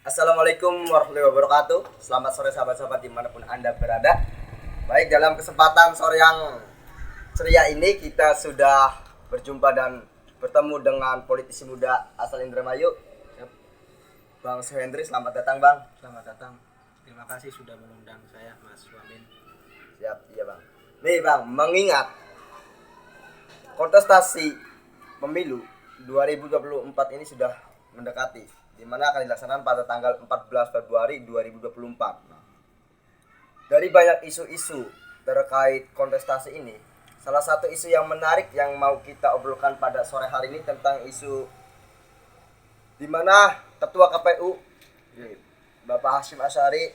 Assalamualaikum warahmatullahi wabarakatuh. Selamat sore sahabat-sahabat dimanapun Anda berada. Baik, dalam kesempatan sore yang ceria ini kita sudah berjumpa dan bertemu dengan politisi muda asal Indramayu, Bang Suhendri. Selamat datang, Bang. Selamat datang. Terima kasih sudah mengundang saya, Mas Wamin. Siap, iya, Bang. Nih, Bang, mengingat kontestasi pemilu 2024 ini sudah mendekati, di mana akan dilaksanakan pada tanggal 14 Februari 2024. Nah, dari banyak isu-isu terkait kontestasi ini, salah satu isu yang menarik yang mau kita obrolkan pada sore hari ini tentang isu di mana Ketua KPU Bapak Hasyim Asyari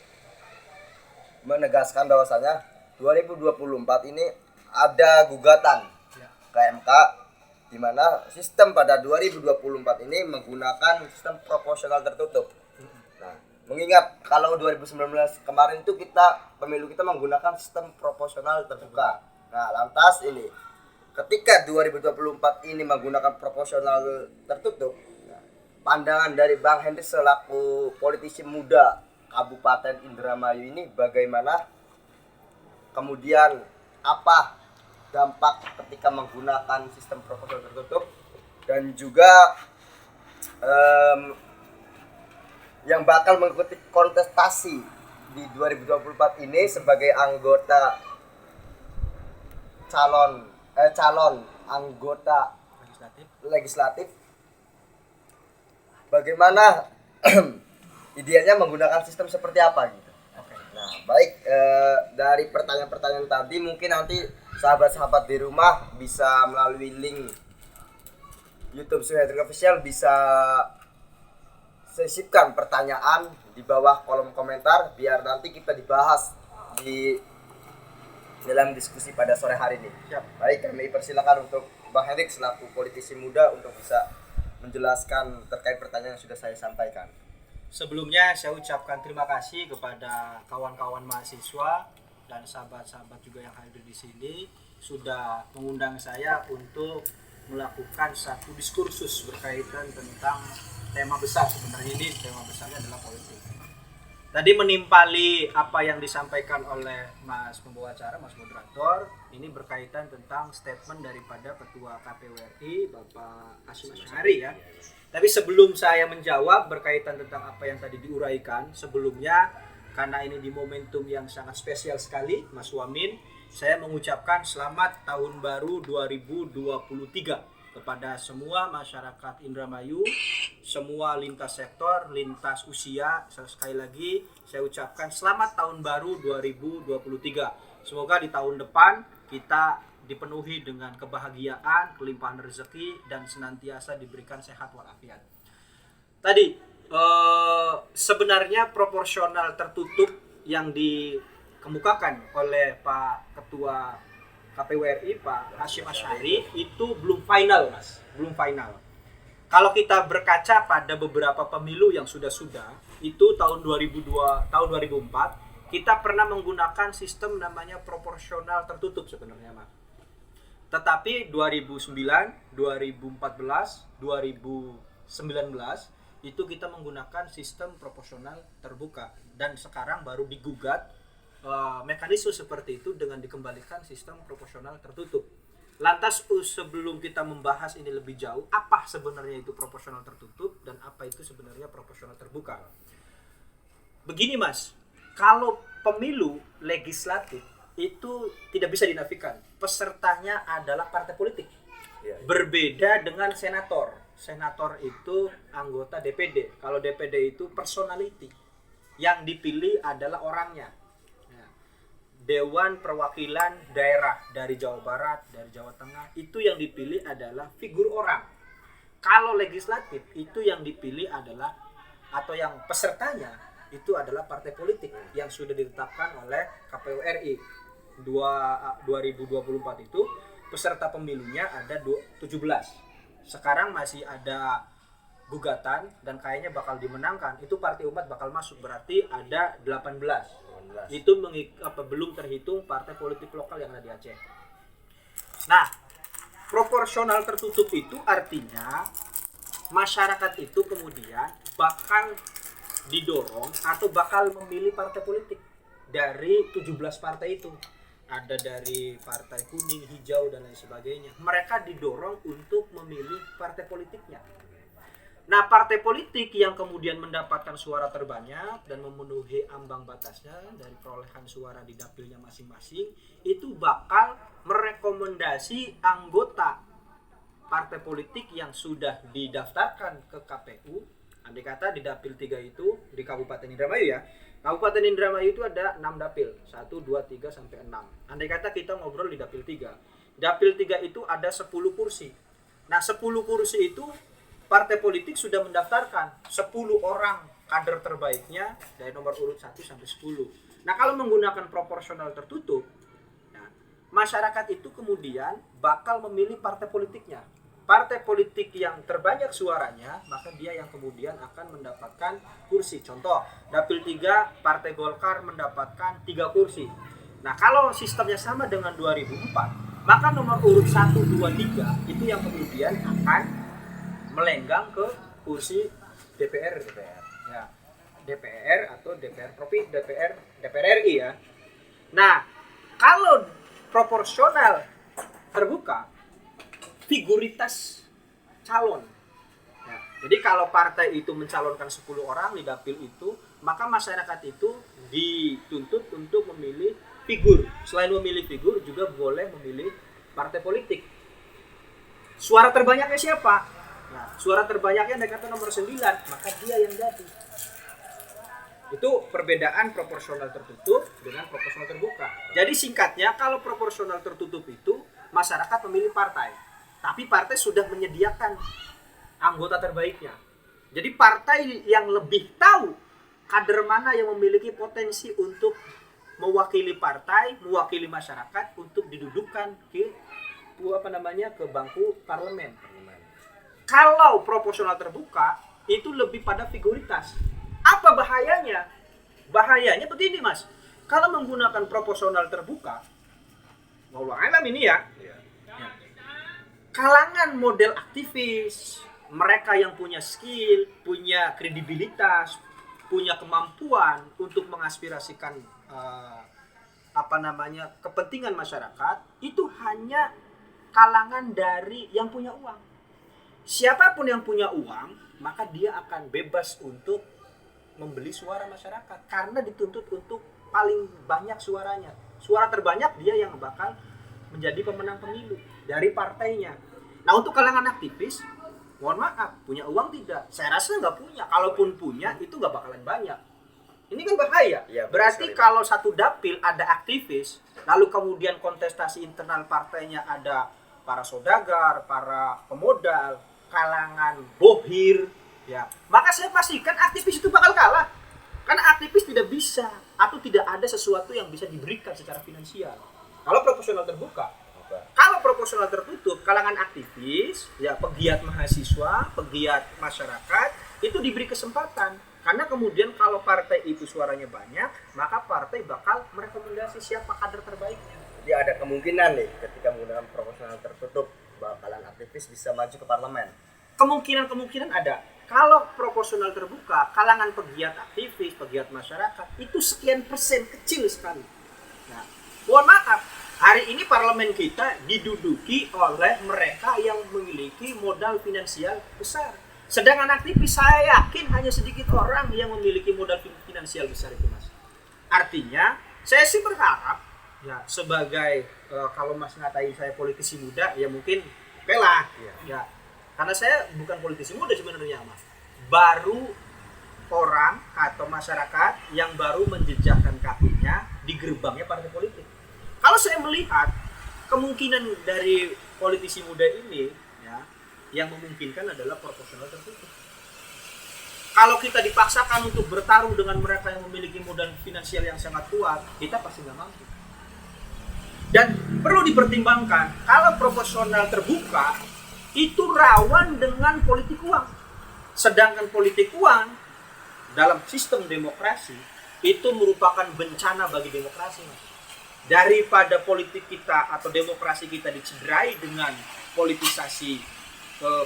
menegaskan bahwasanya 2024 ini ada gugatan ke MK, di mana sistem pada 2024 ini menggunakan sistem proporsional tertutup. Nah, mengingat kalau 2019 kemarin itu pemilu kita menggunakan sistem proporsional terbuka. Nah, lantas ini ketika 2024 ini menggunakan proporsional tertutup, pandangan dari Bang Henry selaku politisi muda Kabupaten Indramayu ini bagaimana? Kemudian apa dampak ketika menggunakan sistem proporsional tertutup, dan juga yang bakal mengikuti kontestasi di 2024 ini sebagai anggota calon anggota legislatif, bagaimana idealnya menggunakan sistem seperti apa gitu. Nah, baik, dari pertanyaan-pertanyaan tadi mungkin nanti sahabat-sahabat di rumah bisa melalui link YouTube Suhendri Official bisa sisipkan pertanyaan di bawah kolom komentar biar nanti kita dibahas di dalam diskusi pada sore hari ini. Baik, kami persilakan untuk Bang Henrik selaku politisi muda untuk bisa menjelaskan terkait pertanyaan yang sudah saya sampaikan. Sebelumnya saya ucapkan terima kasih kepada kawan-kawan mahasiswa dan sahabat-sahabat juga yang hadir di sini sudah mengundang saya untuk melakukan satu diskursus berkaitan tentang tema besar. Sebenarnya ini tema besarnya adalah politik. Tadi menimpali apa yang disampaikan oleh Mas pembawa acara, Mas moderator, ini berkaitan tentang statement daripada Ketua KPU RI Bapak Hasyim Asyari ya. Tapi sebelum saya menjawab berkaitan tentang apa yang tadi diuraikan, sebelumnya karena ini di momentum yang sangat spesial sekali, Mas Wamin, saya mengucapkan selamat tahun baru 2023 kepada semua masyarakat Indramayu, semua lintas sektor, lintas usia. Sekali lagi saya ucapkan selamat tahun baru 2023. Semoga di tahun depan kita dipenuhi dengan kebahagiaan, kelimpahan rezeki, dan senantiasa diberikan sehat walafiat. Tadi sebenarnya proporsional tertutup yang dikemukakan oleh Pak Ketua KPU RI Pak Hasyim Asyari itu belum final, Mas, belum final. Kalau kita berkaca pada beberapa pemilu yang sudah itu tahun 2004 kita pernah menggunakan sistem namanya proporsional tertutup sebenarnya, Mas. Tetapi 2009, 2014, 2019 itu kita menggunakan sistem proporsional terbuka, dan sekarang baru digugat mekanisme seperti itu dengan dikembalikan sistem proporsional tertutup. Lantas sebelum kita membahas ini lebih jauh, apa sebenarnya itu proporsional tertutup dan apa itu sebenarnya proporsional terbuka? Begini, Mas, kalau pemilu legislatif itu tidak bisa dinafikan, pesertanya adalah partai politik. Berbeda dengan senator. Senator itu anggota DPD. Kalau DPD itu personality, yang dipilih adalah orangnya. Dewan Perwakilan Daerah dari Jawa Barat, dari Jawa Tengah, itu yang dipilih adalah figur orang. Kalau legislatif itu yang dipilih adalah, atau yang pesertanya itu adalah partai politik yang sudah ditetapkan oleh KPU RI. 2024 itu peserta pemilunya ada 17. Sekarang masih ada gugatan dan kayaknya bakal dimenangkan. Itu Partai Umat bakal masuk, berarti ada 18. Itu belum terhitung partai politik lokal yang ada di Aceh. Nah, proporsional tertutup itu artinya masyarakat itu kemudian bakal didorong atau bakal memilih partai politik dari 17 partai itu. Ada dari partai kuning, hijau, dan lain sebagainya. Mereka didorong untuk memilih partai politiknya. Nah, partai politik yang kemudian mendapatkan suara terbanyak dan memenuhi ambang batasnya dari perolehan suara di dapilnya masing-masing, itu bakal merekomendasi anggota partai politik yang sudah didaftarkan ke KPU. Andai kata di dapil 3 itu di Kabupaten Indramayu ya. Kabupaten Indramayu itu ada 6 dapil, 1, 2, 3, sampai 6. Andai kata kita ngobrol di dapil 3. Dapil 3 itu ada 10 kursi. Nah, 10 kursi itu partai politik sudah mendaftarkan 10 orang kader terbaiknya dari nomor urut 1 sampai 10. Nah, kalau menggunakan proporsional tertutup, nah, masyarakat itu kemudian bakal memilih partai politiknya. Partai politik yang terbanyak suaranya, maka dia yang kemudian akan mendapatkan kursi. Contoh, dapil 3 Partai Golkar mendapatkan 3 kursi. Nah, kalau sistemnya sama dengan 2004, maka nomor urut 1, 2, 3 itu yang kemudian akan melenggang ke kursi DPR. Ya, DPR atau DPR Provinsi, DPR RI ya. Nah, kalau proporsional terbuka, figuritas calon. Ya, jadi kalau partai itu mencalonkan 10 orang di dapil itu, maka masyarakat itu dituntut untuk memilih figur. Selain memilih figur, juga boleh memilih partai politik. Suara terbanyaknya siapa? Nah, suara terbanyaknya kata nomor 9, maka dia yang jadi. Itu perbedaan proporsional tertutup dengan proporsional terbuka. Jadi singkatnya, kalau proporsional tertutup itu masyarakat memilih partai. Tapi partai sudah menyediakan anggota terbaiknya. Jadi partai yang lebih tahu kader mana yang memiliki potensi untuk mewakili partai, mewakili masyarakat untuk didudukkan ke ke bangku parlemen. Kalau proporsional terbuka itu lebih pada figuritas. Apa bahayanya? Bahayanya begini, Mas. Kalau menggunakan proporsional terbuka, wallahu alam ini ya. Kalangan model aktivis, mereka yang punya skill, punya kredibilitas, punya kemampuan untuk mengaspirasikan kepentingan masyarakat, itu hanya kalangan dari yang punya uang. Siapapun yang punya uang, maka dia akan bebas untuk membeli suara masyarakat karena dituntut untuk paling banyak suaranya. Suara terbanyak dia yang bakal menjadi pemenang pemilu dari partainya. Nah, untuk kalangan aktivis, mohon maaf, punya uang tidak? Saya rasa nggak punya. Kalaupun punya, itu nggak bakalan banyak. Ini kan bahaya. Ya, berarti kalau satu dapil ada aktivis, lalu kemudian kontestasi internal partainya ada para saudagar, para pemodal, kalangan bohir, ya, maka saya pastikan aktivis itu bakal kalah. Karena aktivis tidak bisa atau tidak ada sesuatu yang bisa diberikan secara finansial. Kalau proporsional terbuka. Kalau proporsional tertutup, kalangan aktivis, ya pegiat mahasiswa, pegiat masyarakat itu diberi kesempatan. Karena kemudian kalau partai itu suaranya banyak, maka partai bakal merekomendasi siapa kader terbaiknya. Jadi ada kemungkinan nih ketika menggunakan proporsional tertutup bakalan aktivis bisa maju ke parlemen. Kemungkinan ada. Kalau proporsional terbuka, kalangan pegiat aktivis, pegiat masyarakat itu sekian persen, kecil sekali. Nah, mohon maaf, hari ini parlemen kita diduduki oleh mereka yang memiliki modal finansial besar. Sedangkan aktivis saya yakin hanya sedikit orang yang memiliki modal finansial besar itu, Mas. Artinya, saya sih berharap ya sebagai kalau Mas ngatain saya politisi muda, ya mungkin pelah ya. Karena saya bukan politisi muda sebenarnya, Mas. Baru orang atau masyarakat yang baru menjejakkan kakinya di gerbangnya partai politik. Kalau saya melihat kemungkinan dari politisi muda ini ya, yang memungkinkan adalah proporsional tertutup. Kalau kita dipaksakan untuk bertarung dengan mereka yang memiliki modal finansial yang sangat kuat, kita pasti nggak mampu. Dan perlu dipertimbangkan, kalau proporsional terbuka itu rawan dengan politik uang. Sedangkan politik uang dalam sistem demokrasi itu merupakan bencana bagi demokrasi. Daripada politik kita atau demokrasi kita dicederai dengan politisasi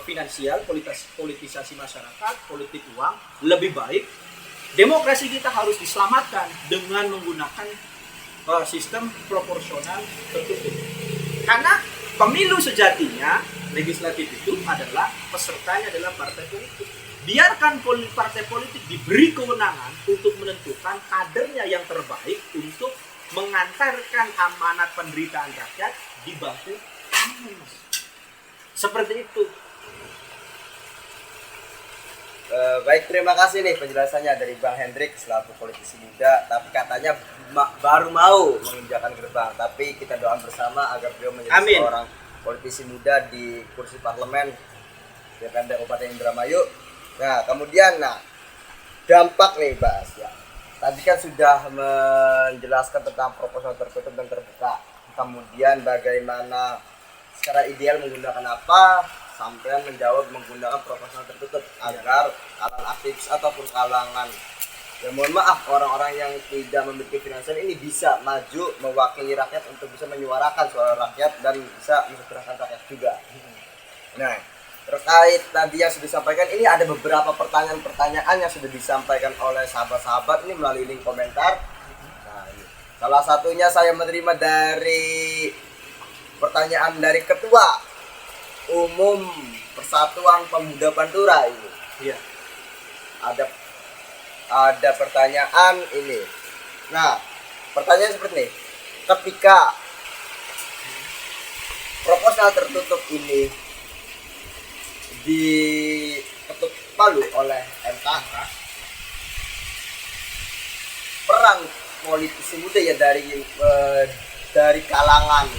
finansial, politisasi masyarakat, politik uang, lebih baik demokrasi kita harus diselamatkan dengan menggunakan sistem proporsional tertutup. Karena pemilu sejatinya, legislatif itu adalah pesertanya adalah partai politik. Biarkan partai politik diberi kewenangan untuk menentukan kadernya yang terbaik untuk mengantarkan amanat penderitaan rakyat di bangku aman. Seperti itu. Baik, terima kasih nih penjelasannya dari Bang Hendrik selaku politisi muda, tapi katanya baru mau menginjakan gerbang, tapi kita doa bersama agar beliau menjadi seorang politisi muda di kursi parlemen DPRD Kabupaten Indramayu. Nah, kemudian dampak nih Bas ya. Tadi kan sudah menjelaskan tentang proposal tertutup dan terbuka. Kemudian bagaimana secara ideal menggunakan apa, sampai menjawab menggunakan proposal tertutup agar kalangan aktivis ataupun kalangan, ya mohon maaf, orang-orang yang tidak memiliki finansial ini bisa maju mewakili rakyat untuk bisa menyuarakan suara rakyat dan bisa mesejahterakan rakyat juga. Nah, terkait tadi yang sudah disampaikan, ini ada beberapa pertanyaan-pertanyaan yang sudah disampaikan oleh sahabat-sahabat ini melalui link komentar. Nah, ini. Salah satunya saya menerima dari pertanyaan dari Ketua Umum Persatuan Pemuda Pantura ini. Iya. Ada pertanyaan ini. Nah, pertanyaan seperti ini. Ketika proposal tertutup ini diketuk palu oleh MK, peran politisi muda ya dari kalangan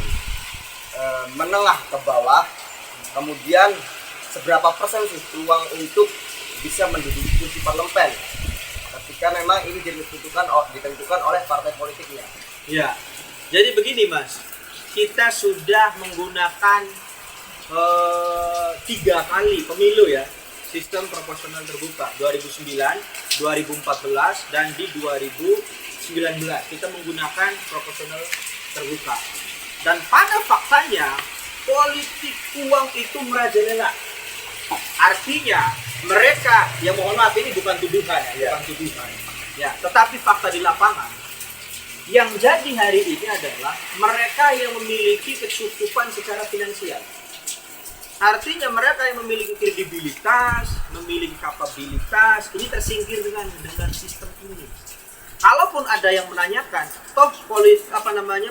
menengah ke bawah, kemudian seberapa persen sih peluang untuk bisa menduduki kursi parlemen ketika memang ini ditentukan oleh partai politiknya? Ya, jadi begini Mas, kita sudah menggunakan 3 kali pemilu ya, sistem proporsional terbuka 2009, 2014 dan di 2019 kita menggunakan proporsional terbuka. Dan pada faktanya politik uang itu merajalela. Artinya mereka, yang mohon maaf ini bukan tuduhan ya, bukan tuduhan. Ya, tetapi fakta di lapangan yang jadi hari ini adalah mereka yang memiliki kecukupan secara finansial. Artinya mereka yang memiliki kredibilitas, memiliki kapabilitas, ini tersingkir dengan sistem ini. Kalaupun ada yang menanyakan, toh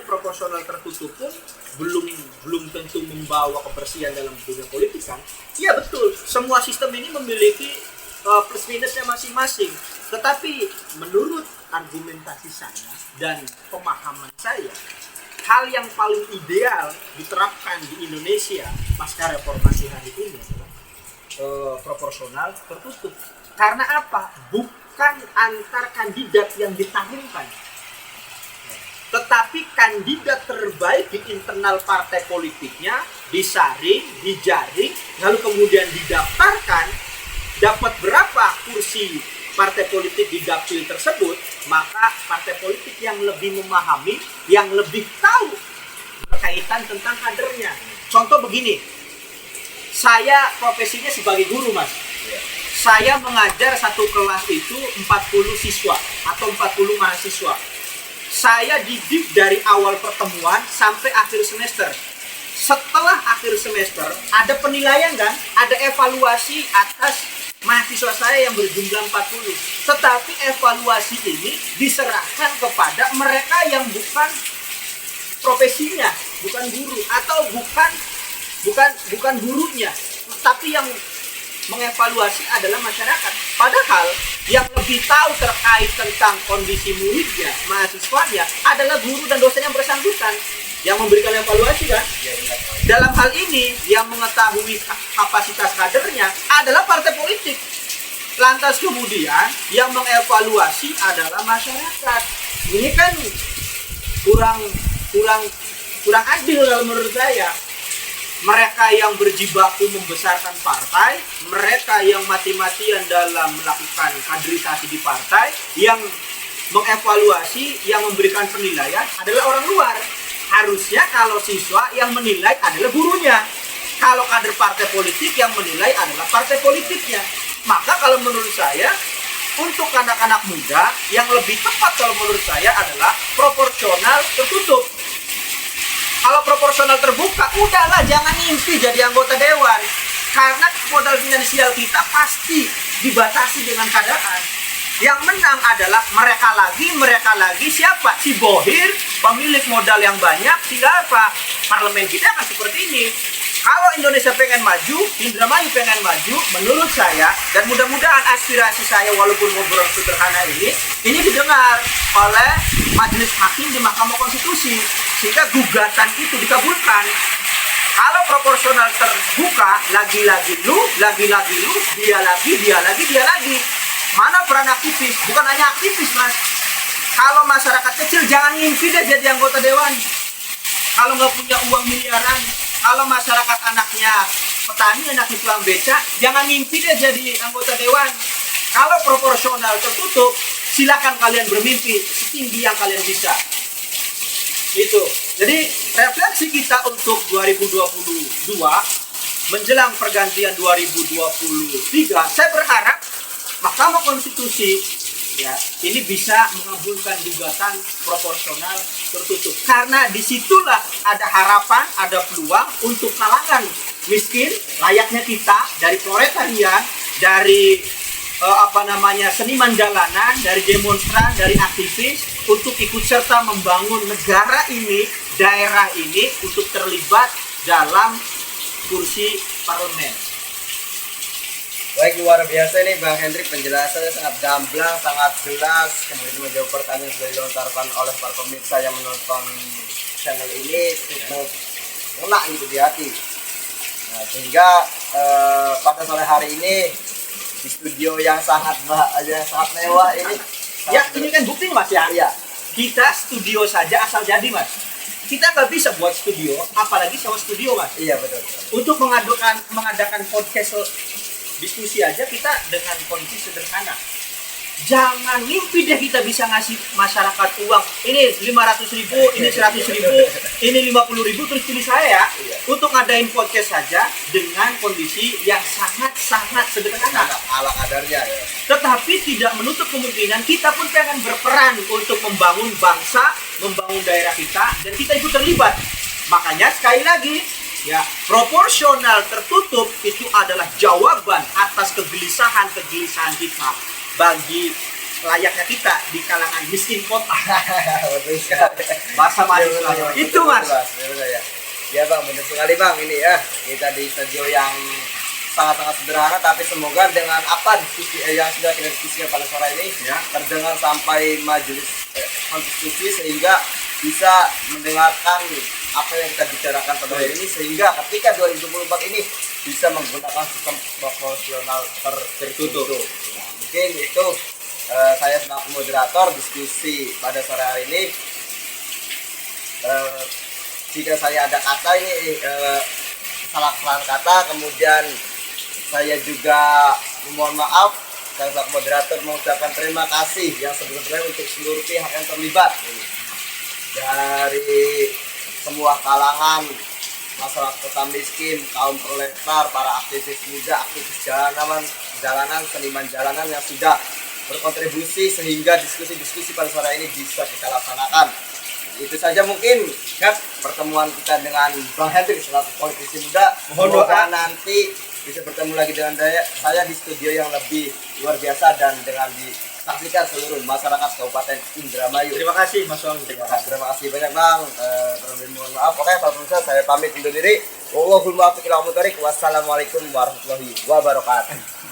proporsional tertutup pun belum tentu membawa kebersihan dalam dunia politik kan? Iya betul, semua sistem ini memiliki plus minusnya masing-masing. Tetapi menurut argumentasi saya dan pemahaman saya, hal yang paling ideal diterapkan di Indonesia pasca reformasi hari ini adalah proporsional tertutup. Karena apa? Bukan antar kandidat yang ditarungkan, tetapi kandidat terbaik di internal partai politiknya disaring, dijaring, lalu kemudian didaftarkan. Dapat berapa kursi partai politik di dapil tersebut, maka partai politik yang lebih memahami, yang lebih tahu berkaitan tentang kadernya. Contoh begini, saya profesinya sebagai guru Mas. Saya mengajar satu kelas itu 40 siswa atau 40 mahasiswa. Saya didik dari awal pertemuan sampai akhir semester. Setelah akhir semester ada penilaian kan, ada evaluasi atas mahasiswa saya yang berjumlah 40. Tetapi evaluasi ini diserahkan kepada mereka yang bukan profesinya, bukan guru atau bukan gurunya, tapi yang mengevaluasi adalah masyarakat. Padahal yang lebih tahu terkait tentang kondisi muridnya, mahasiswanya adalah guru dan dosen yang bersangkutan yang memberikan evaluasi kan. Dalam hal ini yang mengetahui kapasitas kadernya adalah partai politik. Lantas kemudian yang mengevaluasi adalah masyarakat. Ini kan kurang adil kalau menurut saya. Mereka yang berjibaku membesarkan partai, mereka yang mati-matian dalam melakukan kaderisasi di partai, yang mengevaluasi, yang memberikan penilaian adalah orang luar. Harusnya kalau siswa yang menilai adalah gurunya, kalau kader partai politik yang menilai adalah partai politiknya. Maka kalau menurut saya untuk anak-anak muda yang lebih tepat kalau menurut saya adalah proporsional tertutup. Kalau proporsional terbuka, udahlah jangan mimpi jadi anggota dewan. Karena modal finansial kita pasti dibatasi dengan keadaan. Yang menang adalah mereka lagi siapa? Si Bohir, pemilik modal yang banyak, sehingga apa? Parlemen kita akan seperti ini. Kalau Indonesia pengen maju, Indramayu pengen maju, menurut saya, dan mudah-mudahan aspirasi saya walaupun ngobrol sederhana ini didengar oleh majelis hakim di Mahkamah Konstitusi, sehingga gugatan itu dikabulkan. Kalau proporsional terbuka, lagi-lagi lu, dia lagi. Mana peran aktivis? Bukan hanya aktivis, Mas. Kalau masyarakat kecil, jangan ngimpi deh jadi anggota dewan. Kalau nggak punya uang miliaran, kalau masyarakat anaknya petani, anaknya tukang beca, jangan mimpi deh jadi anggota dewan. Kalau proporsional tertutup, silakan kalian bermimpi setinggi yang kalian bisa. Itu. Jadi refleksi kita untuk 2022 menjelang pergantian 2023, saya berharap Mahkamah Konstitusi ya ini bisa mengabulkan gugatan proporsional tertutup, karena disitulah ada harapan, ada peluang untuk kalangan miskin layaknya kita, dari proletarian, dari seniman jalanan, dari demonstran, dari aktivis, untuk ikut serta membangun negara ini, daerah ini, untuk terlibat dalam kursi parlemen. Baik, luar biasa nih Bang Hendrik, penjelasannya sangat gamblang, sangat jelas, kemudian menjawab pertanyaan yang sudah dilontarkan oleh para pemirsa yang menonton channel ini cukup ngena gitu di hati. Nah, sehingga pada sore hari ini di studio yang sangat mewah ini, ini kan bukti Mas ya. Iya. Kita studio saja asal jadi Mas. Kita nggak bisa buat studio, apalagi sewa studio Mas. Iya betul. Untuk mengadakan podcast diskusi aja kita dengan kondisi sederhana. Jangan mimpi deh kita bisa ngasih masyarakat uang. Ini 500.000, ini 100.000, ini 50.000 terus pilih saya ya. Untuk ngadain podcast saja dengan kondisi yang sangat sederhana. Ala kadarnya ya. Tetapi tidak menutup kemungkinan kita pun pengen berperan untuk membangun bangsa, membangun daerah kita, dan kita ikut terlibat. Makanya sekali lagi, ya, proporsional tertutup itu adalah jawaban atas kegelisahan kita bagi layaknya kita di kalangan miskin kota. Bahasa mahasiswa itu Mas. Ya Bang, benar sekali Bang, ini ya kita di studio yang sangat sederhana, tapi semoga dengan apa diskusi yang sudah kita diskusikan pada sore ini ya terdengar sampai majelis konstitusi, sehingga bisa mendengarkan apa yang kita bicarakan pada hari ini, sehingga ketika 2024 ini bisa menggunakan sistem proporsional tertutup. Nah, mungkin itu saya selaku moderator diskusi pada sore hari ini. Jika saya ada kata ini kesalahan kata, kemudian saya juga mohon maaf. Saya selaku moderator mengucapkan terima kasih yang sebesar-besarnya untuk seluruh pihak yang terlibat dari semua kalangan, masyarakat kota miskin, kaum proletar, para aktivis muda, aktivis jalanan, seniman jalanan yang sudah berkontribusi sehingga diskusi-diskusi pada sore ini bisa kita laksanakan. Itu saja mungkin kan pertemuan kita dengan Bang Hendrik selaku politisi muda. Mohon doa nanti bisa bertemu lagi dengan saya di studio yang lebih luar biasa dan dengan disaksikan seluruh masyarakat Kabupaten Indramayu. Terima kasih Mas Wang. Terima kasih banyak Bang. Terlebih mohon maaf. Oke, Pak Pemirsa, saya pamit undur diri. Wassalamualaikum warahmatullahi wabarakatuh.